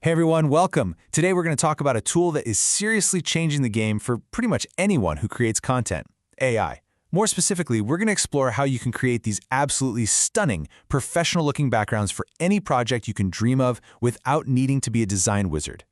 Hey everyone, welcome. Today we're going to talk about a tool that is seriously changing the game for pretty much anyone who creates content, AI. More specifically, we're going to explore how you can create these absolutely stunning, professional-looking backgrounds for any project you can dream of without needing to be a design wizard.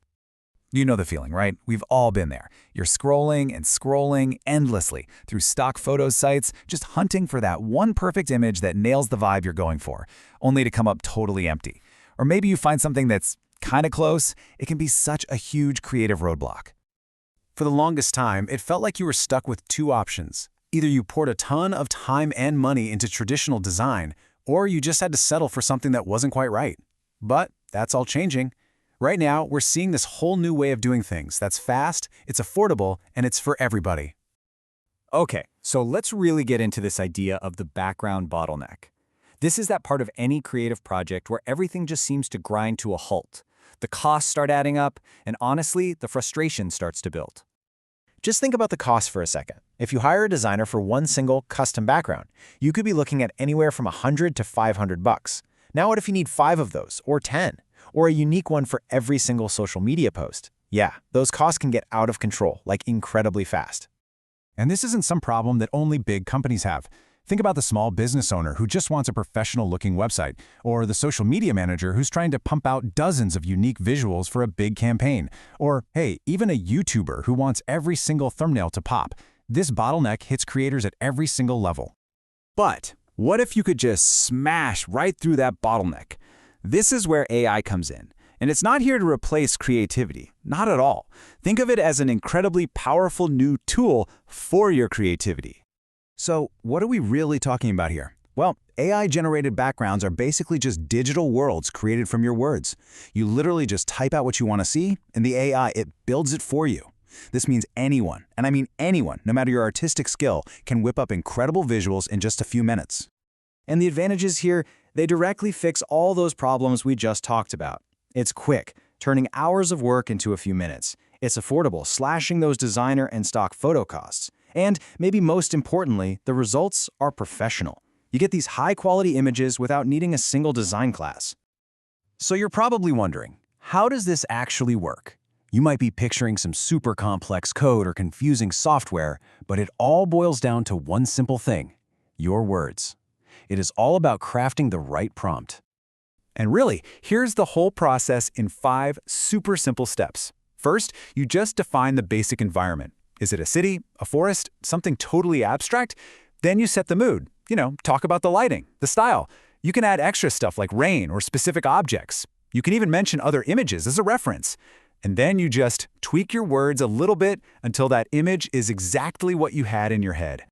You know the feeling, right? We've all been there. You're scrolling and scrolling endlessly through stock photo sites, just hunting for that one perfect image that nails the vibe you're going for, only to come up totally empty. Or maybe you find something that's kind of close. It can be such a huge creative roadblock. For the longest time, it felt like you were stuck with two options. Either you poured a ton of time and money into traditional design, or you just had to settle for something that wasn't quite right. But that's all changing. Right now, we're seeing this whole new way of doing things that's fast, it's affordable, and it's for everybody. Okay, so let's really get into this idea of the background bottleneck. This is that part of any creative project where everything just seems to grind to a halt. The costs start adding up, and honestly, the frustration starts to build. Just think about the cost for a second. If you hire a designer for one single custom background, you could be looking at anywhere from $100 to $500. Now what if you need 5 of those, or 10, or a unique one for every single social media post? Yeah, those costs can get out of control, like incredibly fast. And this isn't some problem that only big companies have. Think about the small business owner who just wants a professional-looking website, or the social media manager who's trying to pump out dozens of unique visuals for a big campaign, or, hey, even a YouTuber who wants every single thumbnail to pop. This bottleneck hits creators at every single level. But what if you could just smash right through that bottleneck? This is where AI comes in. And it's not here to replace creativity, not at all. Think of it as an incredibly powerful new tool for your creativity. So, what are we really talking about here? Well, AI-generated backgrounds are basically just digital worlds created from your words. You literally just type out what you want to see, and the AI, it builds it for you. This means anyone, and I mean anyone, no matter your artistic skill, can whip up incredible visuals in just a few minutes. And the advantages here, they directly fix all those problems we just talked about. It's quick, turning hours of work into a few minutes. It's affordable, slashing those designer and stock photo costs. And maybe most importantly, the results are professional. You get these high-quality images without needing a single design class. So you're probably wondering, how does this actually work? You might be picturing some super complex code or confusing software, but it all boils down to one simple thing: your words. It is all about crafting the right prompt. And really, here's the whole process in 5 super simple steps. First, you just define the basic environment. Is it a city, a forest, something totally abstract? Then you set the mood. Talk about the lighting, the style. You can add extra stuff like rain or specific objects. You can even mention other images as a reference. And then you just tweak your words a little bit until that image is exactly what you had in your head.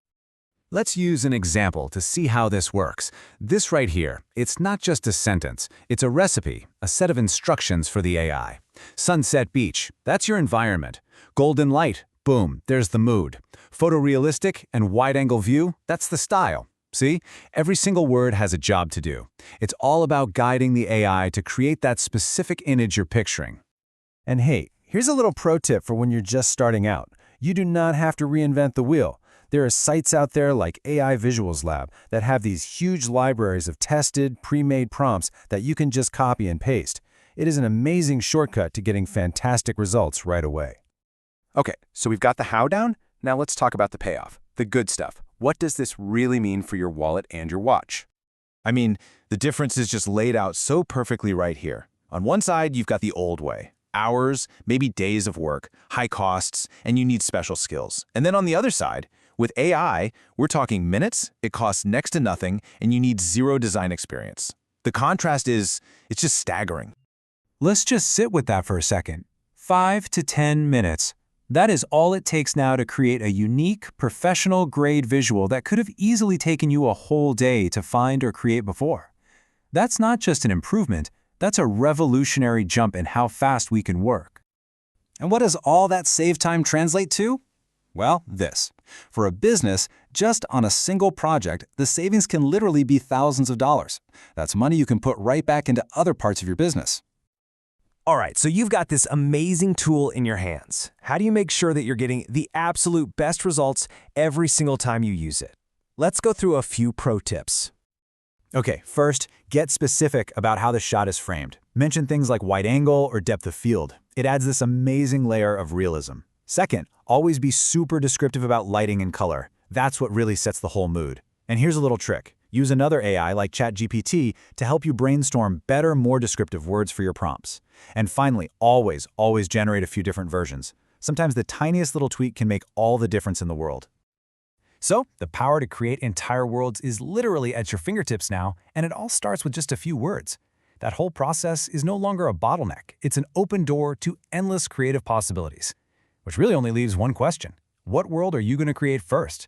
Let's use an example to see how this works. This right here, it's not just a sentence. It's a recipe, a set of instructions for the AI. Sunset beach, that's your environment. Golden light, boom, there's the mood. Photorealistic and wide-angle view, that's the style. See? Every single word has a job to do. It's all about guiding the AI to create that specific image you're picturing. And hey, here's a little pro tip for when you're just starting out. You do not have to reinvent the wheel. There are sites out there like AI Visuals Lab that have these huge libraries of tested, pre-made prompts that you can just copy and paste. It is an amazing shortcut to getting fantastic results right away. Okay, so we've got the how down. Now let's talk about the payoff, the good stuff. What does this really mean for your wallet and your watch? I mean, the difference is just laid out so perfectly right here. On one side, you've got the old way. Hours, maybe days of work, high costs, and you need special skills. And then on the other side, with AI, we're talking minutes, it costs next to nothing, and you need zero design experience. The contrast it's just staggering. Let's just sit with that for a second. 5 to 10 minutes. That is all it takes now to create a unique, professional-grade visual that could have easily taken you a whole day to find or create before. That's not just an improvement, that's a revolutionary jump in how fast we can work. And what does all that save time translate to? Well, this. For a business, just on a single project, the savings can literally be thousands of dollars. That's money you can put right back into other parts of your business. All right, so you've got this amazing tool in your hands. How do you make sure that you're getting the absolute best results every single time you use it? Let's go through a few pro tips. Okay, first, get specific about how the shot is framed. Mention things like wide angle or depth of field. It adds this amazing layer of realism. Second, always be super descriptive about lighting and color. That's what really sets the whole mood. And here's a little trick. Use another AI like ChatGPT to help you brainstorm better, more descriptive words for your prompts. And finally, always generate a few different versions. Sometimes the tiniest little tweak can make all the difference in the world. So, the power to create entire worlds is literally at your fingertips now, and it all starts with just a few words. That whole process is no longer a bottleneck. It's an open door to endless creative possibilities. Which really only leaves one question. What world are you going to create first?